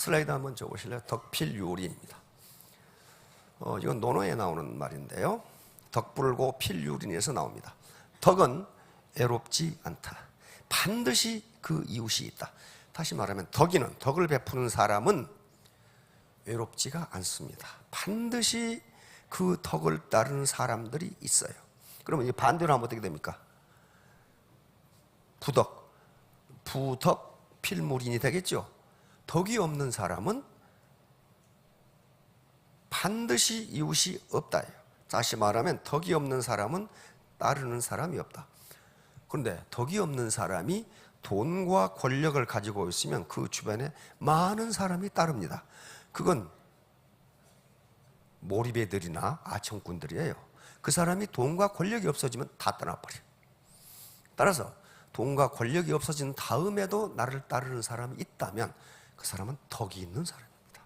슬라이드 한번 줘보실래요? 덕필유린입니다. 이건 논어에 나오는 말인데요. 덕불고 필유린에서 나옵니다. 덕은 애롭지 않다. 반드시 그 이웃이 있다. 다시 말하면 덕을 베푸는 사람은 외롭지가 않습니다. 반드시 그 덕을 따르는 사람들이 있어요. 그러면 이 반대로 하면 어떻게 됩니까? 부덕, 필무린이 되겠죠. 덕이 없는 사람은 반드시 이웃이 없다. 다시 말하면 덕이 없는 사람은 따르는 사람이 없다. 그런데 덕이 없는 사람이 돈과 권력을 가지고 있으면 그 주변에 많은 사람이 따릅니다. 그건 몰입애들이나 아청꾼들이에요. 그 사람이 돈과 권력이 없어지면 다 떠나버려요. 따라서 돈과 권력이 없어진 다음에도 나를 따르는 사람이 있다면 그 사람은 덕이 있는 사람입니다.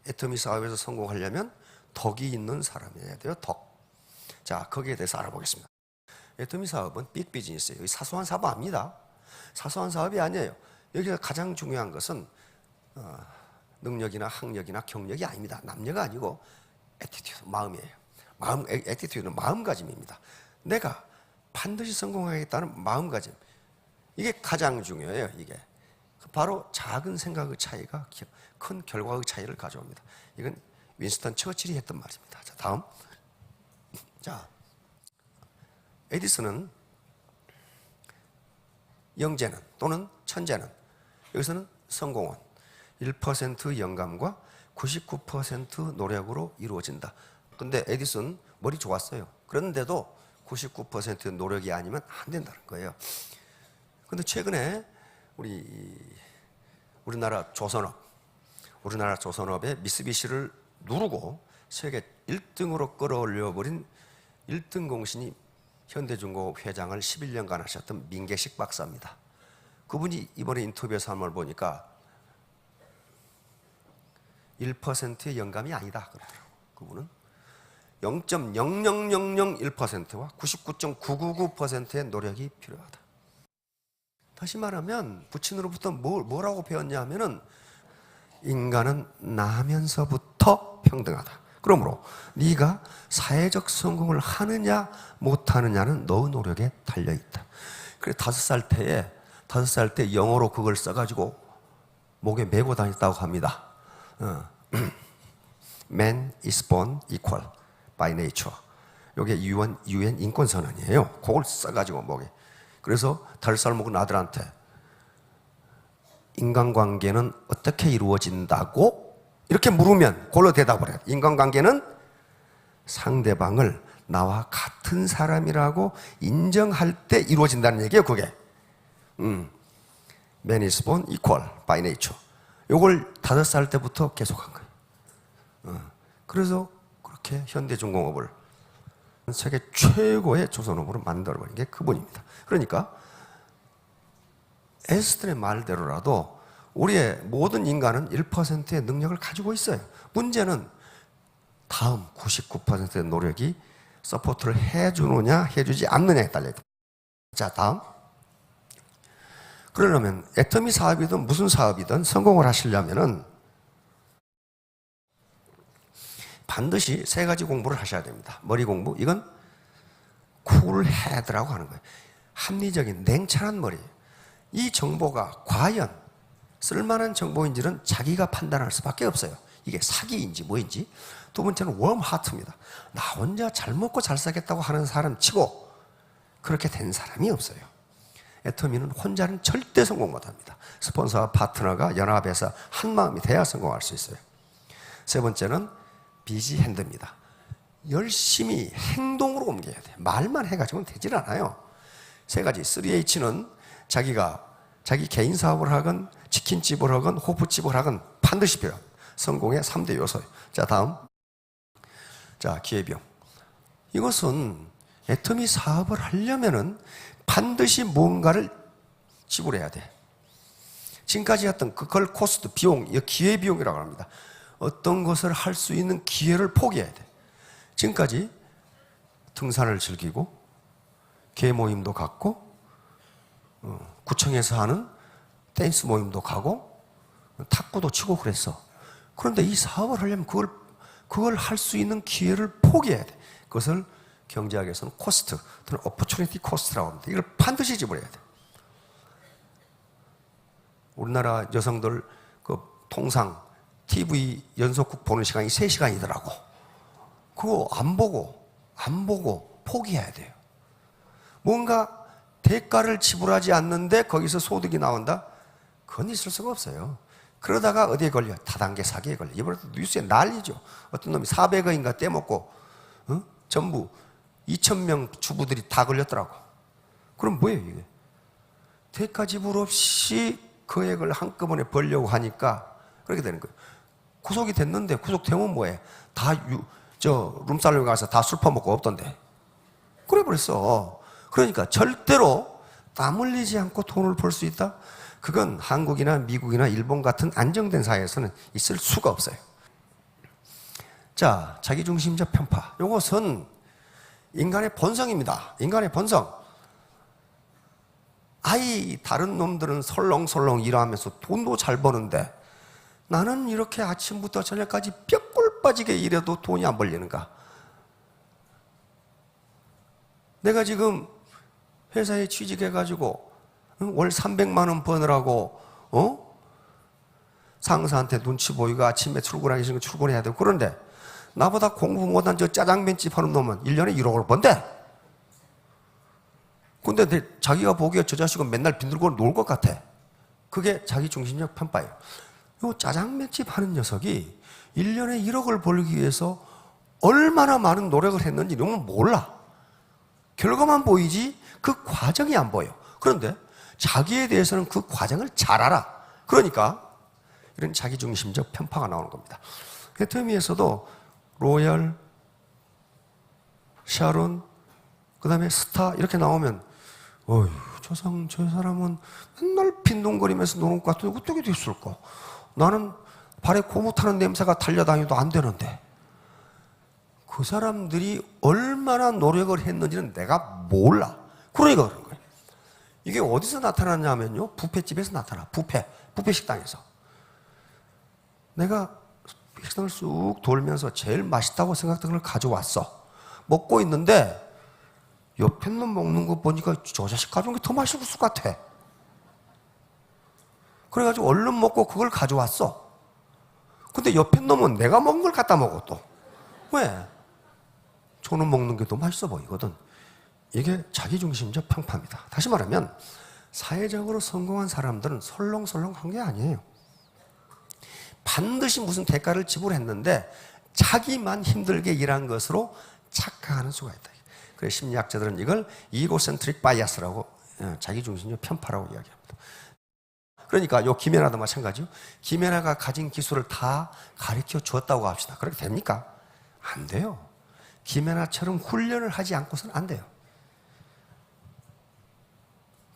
애터미 사업에서 성공하려면 덕이 있는 사람이어야 돼요. 덕. 자, 거기에 대해서 알아보겠습니다. 애터미 사업은 빅 비즈니스예요. 사소한 사업 아닙니다. 사소한 사업이 아니에요. 여기서 가장 중요한 것은 능력이나 학력이나 경력이 아닙니다. 남녀가 아니고 애티튜드, 마음이에요. 애티튜드는 마음가짐입니다. 내가 반드시 성공하겠다는 마음가짐. 이게 가장 중요해요. 이게 바로 작은 생각의 차이가 큰 결과의 차이를 가져옵니다. 이건 윈스턴 처칠이 했던 말입니다. 자, 다음. 자, 에디슨은 영재는 또는 천재는 여기서는 성공은 1% 영감과 99% 노력으로 이루어진다. 근데 에디슨 머리 좋았어요. 그런데도 99% 노력이 아니면 안 된다는 거예요. 근데 최근에 우리나라 조선업의 미쓰비시를 누르고 세계 1등으로 끌어올려버린 1등 공신이 현대중공업 회장을 11년간 하셨던 민계식 박사입니다. 그분이 이번에 인터뷰에서 한 말 보니까 1%의 영감이 아니다 그러더라고요. 그분은 0.00001%와 99.999%의 노력이 필요하다. 다시 말하면 부친으로부터 뭐라고 배웠냐 하면은 인간은 나면서부터 평등하다. 그러므로 네가 사회적 성공을 하느냐 못하느냐는 너의 노력에 달려있다. 그래 5살 때 영어로 그걸 써가지고 목에 메고 다녔다고 합니다. Man is born equal by nature. 이게 UN 인권선언이에요. 그걸 써가지고 목에. 그래서 5살 먹은 아들한테 인간관계는 어떻게 이루어진다고? 이렇게 물으면 그걸로 대답을 해요. 인간관계는 상대방을 나와 같은 사람이라고 인정할 때 이루어진다는 얘기예요, 그게. Man is born equal by nature. 이걸 5살 때부터 계속한 거예요. 그래서 그렇게 현대중공업을 세계 최고의 조선업으로 만들어버린 게 그분입니다. 그러니까 에스들의 말대로라도 우리의 모든 인간은 1%의 능력을 가지고 있어요. 문제는 다음 99%의 노력이 서포트를 해주느냐 해주지 않느냐에 달려있다. 자, 다음. 그러려면 애터미 사업이든 무슨 사업이든 성공을 하시려면은 반드시 3가지 공부를 하셔야 됩니다. 머리 공부, 이건 쿨헤드라고 하는 거예요. 합리적인 냉철한 머리. 이 정보가 과연 쓸만한 정보인지는 자기가 판단할 수밖에 없어요. 이게 사기인지 뭐인지. 두 번째는 웜하트입니다. 나 혼자 잘 먹고 잘 살겠다고 하는 사람 치고 그렇게 된 사람이 없어요. 애터미는 혼자는 절대 성공 못합니다. 스폰서와 파트너가 연합해서 한 마음이 돼야 성공할 수 있어요. 세 번째는 비지 핸드입니다. 열심히 행동으로 옮겨야 돼요. 말만 해가지고는 되질 않아요. 3가지. 3H는 자기 개인 사업을 하건 치킨집을 하건 호프집을 하건 반드시 필요해요. 성공의 3대 요소예요. 자, 다음. 자, 기회비용. 이것은 애터미 사업을 하려면은 반드시 뭔가를 지불해야 돼. 지금까지 했던 그걸 코스트, 비용, 기회비용이라고 합니다. 어떤 것을 할 수 있는 기회를 포기해야 돼. 지금까지 등산을 즐기고 개 모임도 갔고 구청에서 하는 댄스 모임도 가고 탁구도 치고 그랬어. 그런데 이 사업을 하려면 그걸 할 수 있는 기회를 포기해야 돼. 그것을 경제학에서는 코스트, 또는 opportunity cost라고 합니다. 이걸 반드시 지불해야 돼. 우리나라 여성들 그 통상 TV 연속극 보는 시간이 3시간이더라고. 그거 안 보고 포기해야 돼요. 뭔가 대가를 지불하지 않는데 거기서 소득이 나온다? 그건 있을 수가 없어요. 그러다가 어디에 걸려? 다단계 사기에 걸려. 이번에도 뉴스에 난리죠. 어떤 놈이 400억인가 떼먹고 전부 2,000명 주부들이 다 걸렸더라고. 그럼 뭐예요 이게? 대가 지불 없이 거액을 한꺼번에 벌려고 하니까 그렇게 되는 거예요. 구속이 됐는데 구속되면 뭐해? 다 룸살롱에 가서 다 술 퍼먹고 없던데. 그래 버렸어. 그러니까 절대로 땀 흘리지 않고 돈을 벌 수 있다? 그건 한국이나 미국이나 일본 같은 안정된 사회에서는 있을 수가 없어요. 자, 자기중심적 편파. 이것은 인간의 본성입니다. 인간의 본성. 다른 놈들은 설렁설렁 일하면서 돈도 잘 버는데 나는 이렇게 아침부터 저녁까지 뼈골 빠지게 일해도 돈이 안 벌리는가? 내가 지금 회사에 취직해가지고 월 300만 원 버느라고 상사한테 눈치 보이고 아침에 출근하기 싫으면 출근해야 되고 그런데 나보다 공부 못한 저 짜장면집 하는 놈은 1년에 1억을 번대. 근데 자기가 보기에 저 자식은 맨날 빈들고 놀 것 같아. 그게 자기중심적 편파예요. 이 짜장면집 하는 녀석이 1년에 1억을 벌기 위해서 얼마나 많은 노력을 했는지 너는 몰라. 결과만 보이지 그 과정이 안 보여. 그런데 자기에 대해서는 그 과정을 잘 알아. 그러니까 이런 자기중심적 편파가 나오는 겁니다. 해터미에서도 로열, 샤론, 그 다음에 스타 이렇게 나오면 어휴 저 사람은 맨날 빈둥거리면서 노는 것 같은데 어떻게 됐을까? 나는 발에 고무 타는 냄새가 달려다니도 안 되는데 그 사람들이 얼마나 노력을 했는지는 내가 몰라. 그러니까 그런 거예요. 이게 어디서 나타나냐면요. 뷔페집에서 나타나. 뷔페 식당에서. 내가 식당을 쑥 돌면서 제일 맛있다고 생각했던 걸 가져왔어. 먹고 있는데 옆에 놈 먹는 거 보니까 저 자식 가져온 게 더 맛있을 것 같아. 그래가지고 얼른 먹고 그걸 가져왔어. 근데 옆에 놈은 내가 먹은 걸 갖다 먹어 또. 왜? 저는 먹는 게 더 맛있어 보이거든. 이게 자기중심적 편파입니다. 다시 말하면 사회적으로 성공한 사람들은 설렁설렁한 게 아니에요. 반드시 무슨 대가를 지불했는데 자기만 힘들게 일한 것으로 착각하는 수가 있다. 그래서 심리학자들은 이걸 이고센트릭 바이어스라고 자기중심적 편파라고 이야기합니다. 그러니까 요 김연아도 마찬가지요. 김연아가 가진 기술을 다 가르쳐 주었다고 합시다. 그렇게 됩니까? 안 돼요. 김연아처럼 훈련을 하지 않고서는 안 돼요.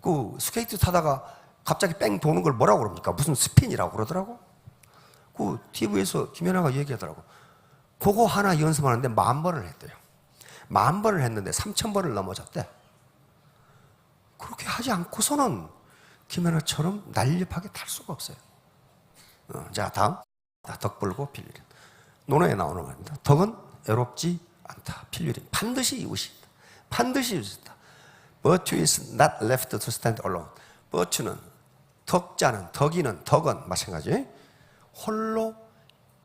그 스케이트 타다가 갑자기 뺑 도는 걸 뭐라고 그럽니까? 무슨 스핀이라고 그러더라고. 그 TV에서 김연아가 얘기하더라고. 그거 하나 연습하는데 10,000번을 했대요. 10,000번을 했는데 3,000번을 넘어졌대. 그렇게 하지 않고서는 김연아처럼 날렵하게 탈 수가 없어요. 자, 다음. 덕불고 필유린. 논어에 나오는 겁니다. 덕은 애롭지 않다. 필유린. 반드시 이웃이 있다. 반드시 이웃이 있다. Virtue is not left to stand alone. virtue는 덕자는, 덕은 마찬가지. 홀로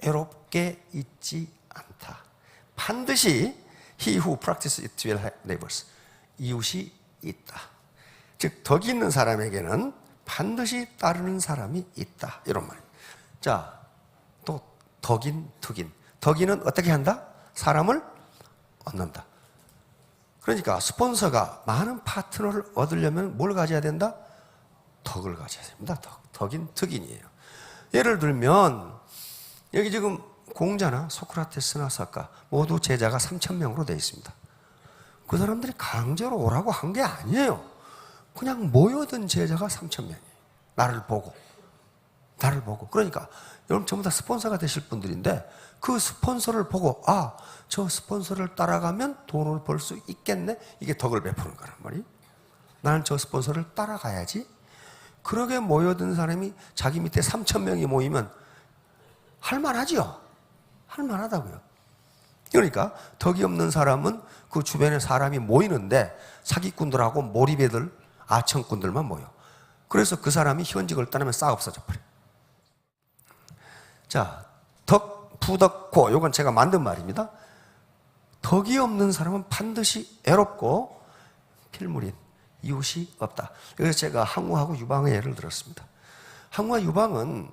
애롭게 있지 않다. 반드시 he who practices it will have neighbors. 이웃이 있다. 즉 덕이 있는 사람에게는 반드시 따르는 사람이 있다. 이런 말이에요. 자, 또 덕인, 특인. 덕인은 어떻게 한다? 사람을 얻는다. 그러니까 스폰서가 많은 파트너를 얻으려면 뭘 가져야 된다? 덕을 가져야 됩니다. 덕인, 특인이에요. 예를 들면 여기 지금 공자나 소크라테스나 사카 모두 제자가 3,000명으로 되어 있습니다. 그 사람들이 강제로 오라고 한 게 아니에요. 그냥 모여든 제자가 3,000명이에요. 나를 보고. 그러니까 여러분 전부 다 스폰서가 되실 분들인데 그 스폰서를 보고 저 스폰서를 따라가면 돈을 벌 수 있겠네. 이게 덕을 베푸는 거란 말이에요. 나는 저 스폰서를 따라가야지. 그렇게 모여든 사람이 자기 밑에 3,000명이 모이면 할만하지요. 할만하다고요. 그러니까 덕이 없는 사람은 그 주변에 사람이 모이는데 사기꾼들하고 몰입애들, 아청꾼들만 모여. 그래서 그 사람이 현직을 떠나면 싹 없어져 버려. 자, 덕, 부덕, 고. 이건 제가 만든 말입니다. 덕이 없는 사람은 반드시 애롭고 필물인 이웃이 없다. 그래서 제가 항우하고 유방의 예를 들었습니다. 항우와 유방은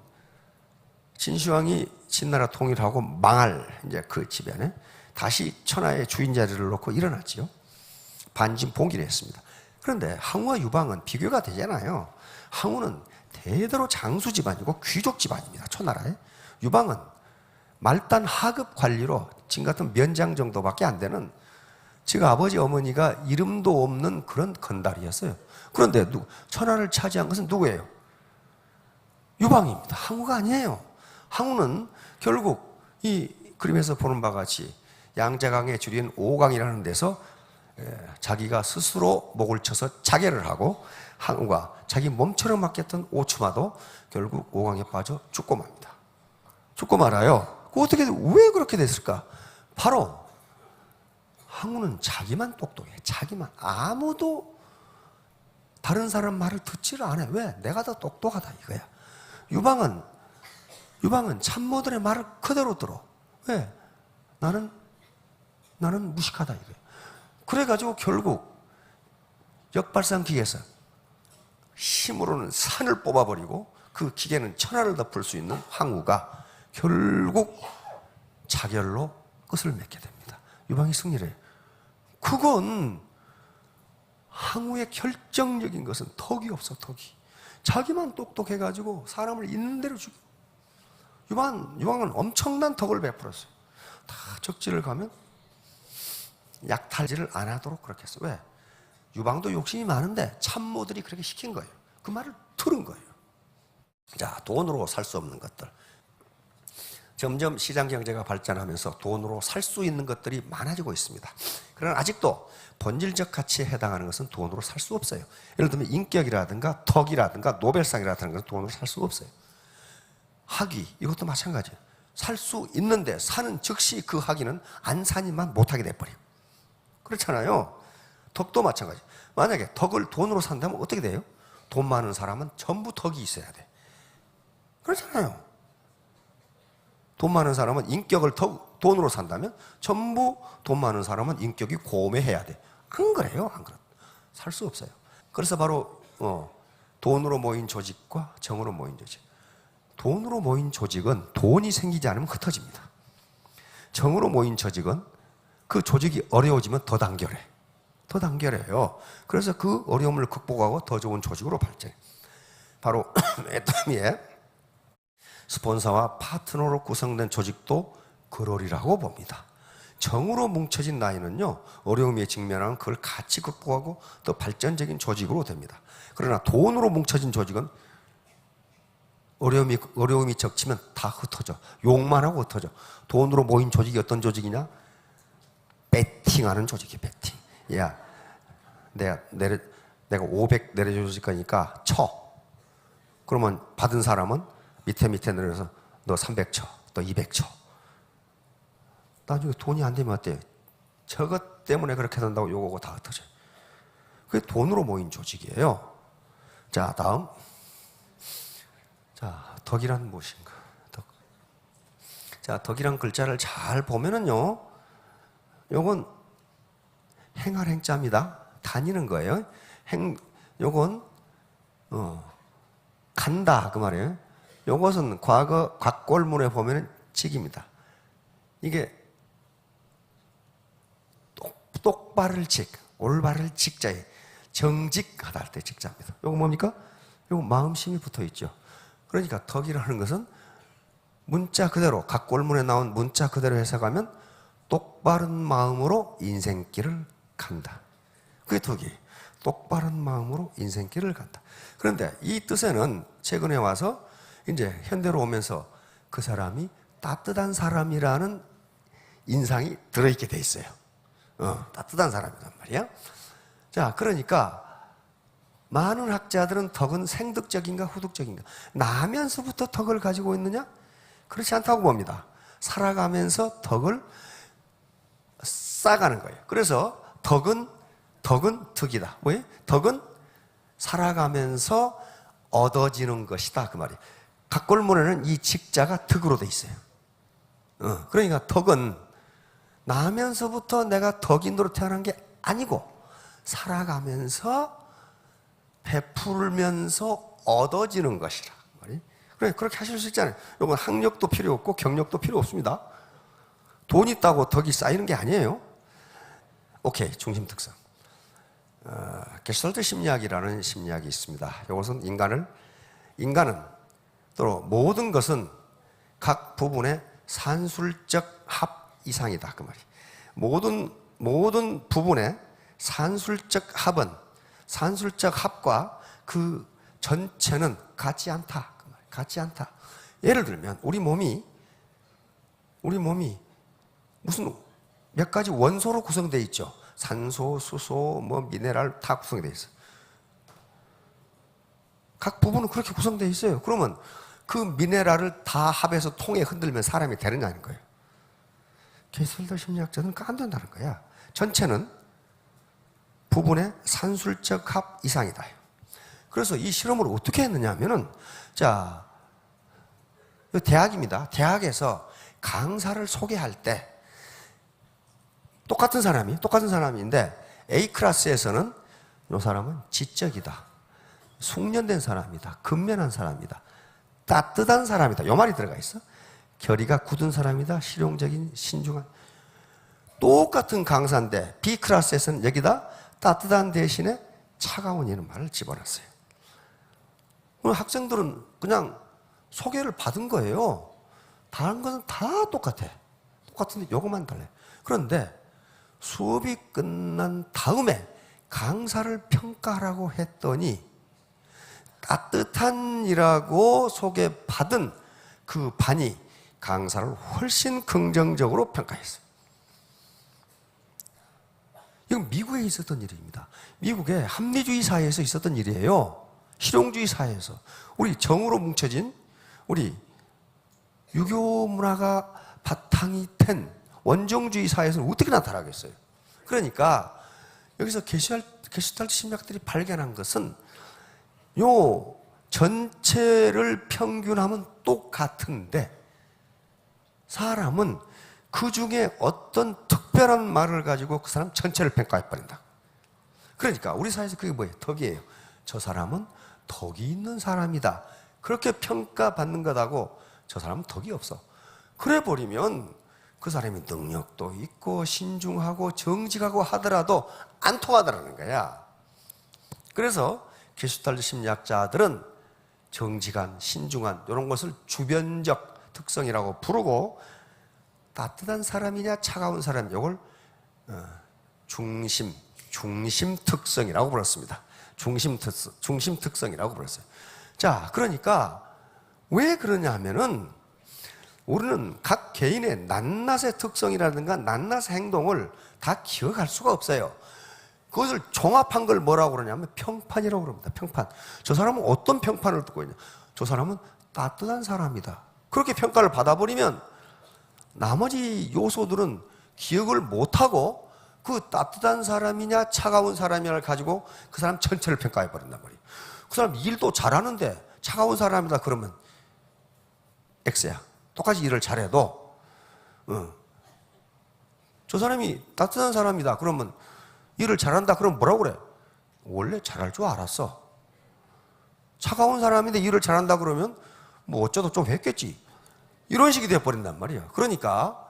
진시황이 진나라 통일하고 망할 이제 그 집안에 다시 천하의 주인 자리를 놓고 일어났지요. 반진봉기를 했습니다. 그런데 항우와 유방은 비교가 되잖아요. 항우는 대대로 장수 집안이고 귀족 집안입니다. 초나라에. 유방은 말단 하급 관리로 지금 같은 면장 정도밖에 안 되는 지금 아버지 어머니가 이름도 없는 그런 건달이었어요. 그런데 천하를 차지한 것은 누구예요? 유방입니다. 항우가 아니에요. 항우는 결국 이 그림에서 보는 바와 같이 양자강에 줄인 오강이라는 데서 자기가 스스로 목을 쳐서 자결을 하고 항우가 자기 몸처럼 맡겼던 오추마도 결국 오강에 빠져 죽고 맙니다. 죽고 말아요. 어떻게 왜 그렇게 됐을까? 바로 항우는 자기만 똑똑해. 자기만. 아무도 다른 사람 말을 듣지를 않아. 왜? 내가 더 똑똑하다 이거야. 유방은 참모들의 말을 그대로 들어. 왜? 나는 무식하다 이거야. 그래가지고 결국 역발상 기계에서 힘으로는 산을 뽑아버리고 그 기계는 천하를 덮을 수 있는 항우가 결국 자결로 끝을 맺게 됩니다. 유방이 승리를 해요. 그건 항우의 결정적인 것은 덕이 없어. 덕이. 자기만 똑똑해가지고 사람을 있는 대로 죽여. 유방은 엄청난 덕을 베풀었어요. 다 적지를 가면 약탈질을 안 하도록 그렇게 했어요. 왜? 유방도 욕심이 많은데 참모들이 그렇게 시킨 거예요. 그 말을 들은 거예요. 자, 돈으로 살 수 없는 것들. 점점 시장 경제가 발전하면서 돈으로 살 수 있는 것들이 많아지고 있습니다. 그러나 아직도 본질적 가치에 해당하는 것은 돈으로 살 수 없어요. 예를 들면 인격이라든가 덕이라든가 노벨상이라든가 것은 돈으로 살 수 없어요. 학위, 이것도 마찬가지예요. 살 수 있는데 사는 즉시 그 학위는 안 사니만 못하게 돼버려요. 그렇잖아요. 덕도 마찬가지. 만약에 덕을 돈으로 산다면 어떻게 돼요? 돈 많은 사람은 전부 덕이 있어야 돼. 그렇잖아요. 돈 많은 사람은 인격을 돈으로 산다면 전부 돈 많은 사람은 인격이 고매해야 돼. 안 그래요? 안 그래. 살 수 없어요. 그래서 바로 돈으로 모인 조직과 정으로 모인 조직. 돈으로 모인 조직은 돈이 생기지 않으면 흩어집니다. 정으로 모인 조직은 그 조직이 어려워지면 더 단결해. 더 단결해요. 그래서 그 어려움을 극복하고 더 좋은 조직으로 발전해. 바로 애터미의 스폰서와 파트너로 구성된 조직도 그러리라고 봅니다. 정으로 뭉쳐진 나이는요, 어려움에 직면하면 그걸 같이 극복하고 더 발전적인 조직으로 됩니다. 그러나 돈으로 뭉쳐진 조직은 어려움이 적치면 다 흩어져. 욕만 하고 흩어져. 돈으로 모인 조직이 어떤 조직이냐? 배팅하는 조직이 배팅. 야, 내가 500 내려줄 거니까 쳐. 그러면 받은 사람은 밑에 내려서 너 300 쳐, 너 200 쳐. 나중에 돈이 안 되면 어때요? 저것 때문에 그렇게 된다고 요거고 다 흩어져요. 그게 돈으로 모인 조직이에요. 자, 다음. 자, 덕이란 무엇인가? 덕. 자, 덕이란 글자를 잘 보면은요, 요건 행할 행자입니다. 다니는 거예요. 요건, 간다. 그 말이에요. 요것은 과거 곽골문에 보면은 직입니다. 이게 똑바를 직, 올바를 직자에 정직하다 할 때 직자입니다. 요거 뭡니까? 요거 마음심이 붙어 있죠. 그러니까 덕이라는 것은 문자 그대로, 곽골문에 나온 문자 그대로 해석하면 똑바른 마음으로 인생길을 간다. 그게 덕이. 똑바른 마음으로 인생길을 간다. 그런데 이 뜻에는 최근에 와서 이제 현대로 오면서 그 사람이 따뜻한 사람이라는 인상이 들어있게 돼 있어요. 따뜻한 사람이란 말이야. 자, 그러니까 많은 학자들은 덕은 생득적인가 후득적인가? 나면서부터 덕을 가지고 있느냐? 그렇지 않다고 봅니다. 살아가면서 덕을 쌓아가는 거예요. 그래서 덕은 덕이다. 왜? 덕은 살아가면서 얻어지는 것이다. 그 말이에요. 각골문에는 이 직자가 덕으로 돼 있어요. 그러니까 덕은 나면서부터 내가 덕인으로 태어난 게 아니고 살아가면서 베풀면서 얻어지는 것이라. 그래, 그렇게 하실 수 있잖아요. 이건 학력도 필요 없고 경력도 필요 없습니다. 돈 있다고 덕이 쌓이는 게 아니에요. 오케이, 중심 특성. 게슈탈트 심리학이라는 심리학이 있습니다. 이것은 인간은 또 모든 것은 각 부분의 산술적 합 이상이다. 그 말이. 모든 부분의 산술적 합은 산술적 합과 그 전체는 같지 않다. 그 말이. 같지 않다. 예를 들면 우리 몸이 무슨 몇 가지 원소로 구성되어 있죠. 산소, 수소, 미네랄 다 구성되어 있어요. 각 부분은 그렇게 구성되어 있어요. 그러면 그 미네랄을 다 합해서 통에 흔들면 사람이 되느냐는 거예요. 게슈탈트 심리학자는 안 된다는 거야. 전체는 부분의 산술적 합 이상이다. 그래서 이 실험을 어떻게 했느냐 하면은, 자, 대학입니다. 대학에서 강사를 소개할 때 똑같은 사람인데 A 클래스에서는 이 사람은 지적이다. 숙련된 사람이다. 근면한 사람이다. 따뜻한 사람이다. 이 말이 들어가 있어. 결의가 굳은 사람이다. 실용적인, 신중한. 똑같은 강사인데 B 클래스에서는 여기다 따뜻한 대신에 차가운 이런 말을 집어넣었어요. 학생들은 그냥 소개를 받은 거예요. 다른 것은 다 똑같아. 똑같은데 요것만 달라요. 그런데 수업이 끝난 다음에 강사를 평가하라고 했더니 따뜻한이라고 소개받은 그 반이 강사를 훨씬 긍정적으로 평가했어요. 이건 미국에 있었던 일입니다. 미국의 합리주의 사회에서 있었던 일이에요. 실용주의 사회에서. 우리 정으로 뭉쳐진 우리 유교 문화가 바탕이 된 원정주의 사회에서는 어떻게 나타나겠어요? 그러니까 여기서 게슈탈트 심리학들이 발견한 것은 요 전체를 평균하면 똑같은데 사람은 그 중에 어떤 특별한 말을 가지고 그 사람 전체를 평가해버린다. 그러니까 우리 사회에서 그게 뭐예요? 덕이에요. 저 사람은 덕이 있는 사람이다. 그렇게 평가받는 것하고 저 사람은 덕이 없어. 그래 버리면 그 사람이 능력도 있고 신중하고 정직하고 하더라도 안 통하더라는 거야. 그래서 게슈탈트 심리학자들은 정직한, 신중한 이런 것을 주변적 특성이라고 부르고 따뜻한 사람이냐 차가운 사람 이걸 중심 특성이라고 불렀습니다. 중심 특성이라고 불렀어요. 자, 그러니까 왜 그러냐 하면은 우리는 각 개인의 낱낱의 특성이라든가 낱낱의 행동을 다 기억할 수가 없어요. 그것을 종합한 걸 뭐라고 그러냐면 평판이라고 그럽니다. 평판. 저 사람은 어떤 평판을 듣고 있냐? 저 사람은 따뜻한 사람이다. 그렇게 평가를 받아버리면 나머지 요소들은 기억을 못하고 그 따뜻한 사람이냐 차가운 사람이냐를 가지고 그 사람 전체를 평가해버린단 말이에요. 그 사람 일도 잘하는데 차가운 사람이다 그러면 X야. 똑같이 일을 잘해도 저 사람이 따뜻한 사람이다 그러면 일을 잘한다 그러면 뭐라고 그래? 원래 잘할 줄 알았어. 차가운 사람인데 일을 잘한다 그러면 뭐 어쩌다 좀 했겠지. 이런 식이 되어버린단 말이에요. 그러니까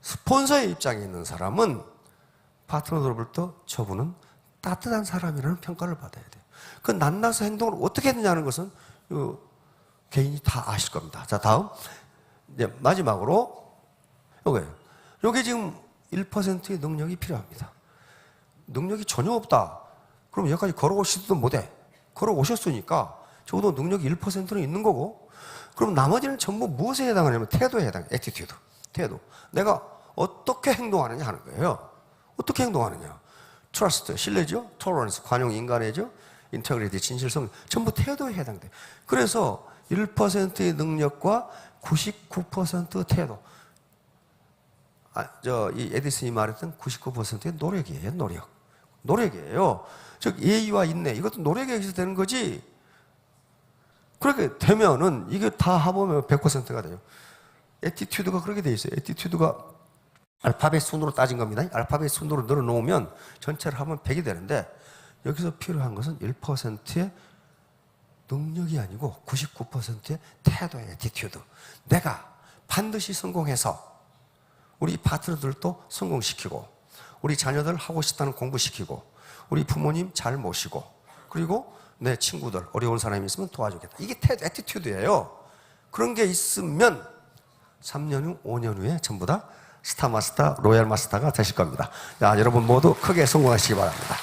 스폰서의 입장에 있는 사람은 파트너로부터 저분은 따뜻한 사람이라는 평가를 받아야 돼요. 그 낱낱의 행동을 어떻게 했느냐는 것은 개인이 다 아실 겁니다. 자, 다음. 이제 마지막으로 요거예요. 요게 지금 1%의 능력이 필요합니다. 능력이 전혀 없다. 그럼 여기까지 걸어오시지도 못해. 걸어오셨으니까 적어도 능력이 1%는 있는 거고 그럼 나머지는 전부 무엇에 해당하냐면 태도에 해당해요. 애티튜드. 태도. 내가 어떻게 행동하느냐 하는 거예요. 어떻게 행동하느냐. 트러스트, 신뢰죠. 토러런스, 관용 인간애죠. 인테그리티, 진실성, 전부 태도에 해당돼요. 그래서 1%의 능력과 99% 태도. 이 에디슨이 말했던 99%의 노력이에요, 노력. 노력이에요. 즉, 예의와 인내, 이것도 노력에 의해서 되는 거지. 그렇게 되면은, 이게 다 합하면 100%가 돼요. 애티튜드가 그렇게 돼 있어요. 애티튜드가 알파벳 순으로 따진 겁니다. 알파벳 순으로 늘어놓으면 전체를 하면 100이 되는데, 여기서 필요한 것은 1%의 능력이 아니고 99%의 태도의 애티튜드. 내가 반드시 성공해서 우리 파트너들도 성공시키고, 우리 자녀들 하고 싶다는 공부시키고, 우리 부모님 잘 모시고, 그리고 내 친구들 어려운 사람이 있으면 도와주겠다. 이게 애티튜드예요. 그런 게 있으면 3년 후, 5년 후에 전부 다 스타마스터, 로얄마스터가 되실 겁니다. 자, 여러분 모두 크게 성공하시기 바랍니다.